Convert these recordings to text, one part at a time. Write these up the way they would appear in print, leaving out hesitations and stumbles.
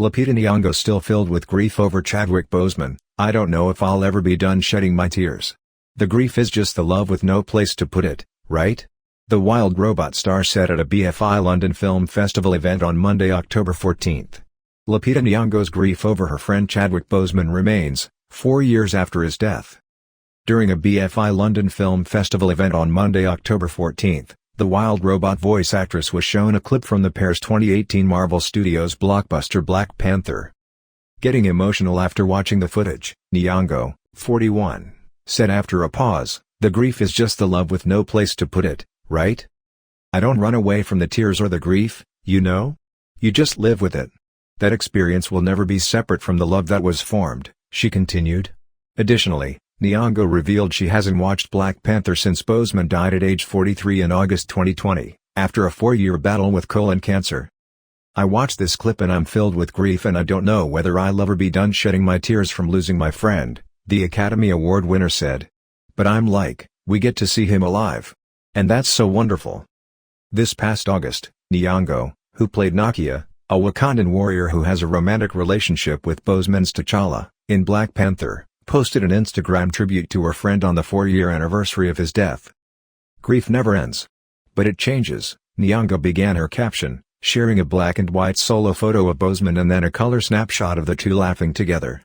Lupita Nyong'o still filled with grief over Chadwick Boseman. "I don't know if I'll ever be done shedding my tears. The grief is just the love with no place to put it, right?" The Wild Robot star said at a BFI London Film Festival event on Monday, October 14th. Lupita Nyong'o's grief over her friend Chadwick Boseman remains, 4 years after his death. During a BFI London Film Festival event on Monday, October 14th, the Wild Robot voice actress was shown a clip from the pair's 2018 Marvel Studios blockbuster Black Panther. Getting emotional after watching the footage, Nyong'o, 41, said after a pause, "The grief is just the love with no place to put it, right? I don't run away from the tears or the grief, you know? You just live with it. That experience will never be separate from the love that was formed," she continued. Additionally, Nyong'o revealed she hasn't watched Black Panther since Boseman died at age 43 in August 2020, after a 4-year battle with colon cancer. "I watched this clip and I'm filled with grief and I don't know whether I'll ever be done shedding my tears from losing my friend," the Academy Award winner said. "But I'm like, we get to see him alive. And that's so wonderful." This past August, Nyong'o, who played Nakia, a Wakandan warrior who has a romantic relationship with Boseman's T'Challa, in Black Panther, posted an Instagram tribute to her friend on the 4-year anniversary of his death. "Grief never ends. But it changes," Nyong'o began her caption, sharing a black and white solo photo of Boseman and then a color snapshot of the two laughing together.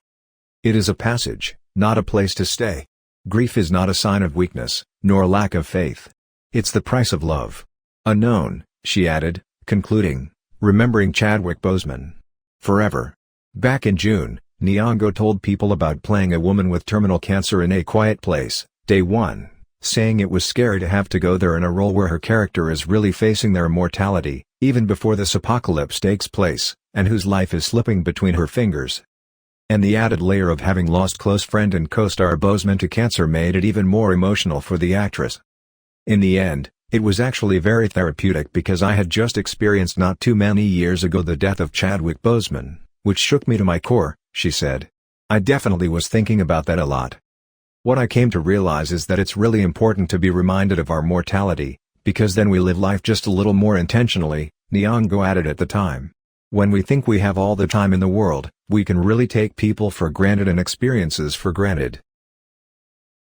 "It is a passage, not a place to stay. Grief is not a sign of weakness, nor lack of faith. It's the price of love. Unknown," she added, concluding, "remembering Chadwick Boseman forever." Back in June, Nyong'o told people about playing a woman with terminal cancer in A Quiet Place, Day 1, saying it was scary to have to go there in a role where her character is really facing their mortality, even before this apocalypse takes place, and whose life is slipping between her fingers. And the added layer of having lost close friend and co-star Boseman to cancer made it even more emotional for the actress. "In the end, it was actually very therapeutic because I had just experienced not too many years ago the death of Chadwick Boseman, which shook me to my core," she said. "I definitely was thinking about that a lot. What I came to realize is that it's really important to be reminded of our mortality, because then we live life just a little more intentionally," Nyong'o added at the time. "When we think we have all the time in the world, we can really take people for granted and experiences for granted."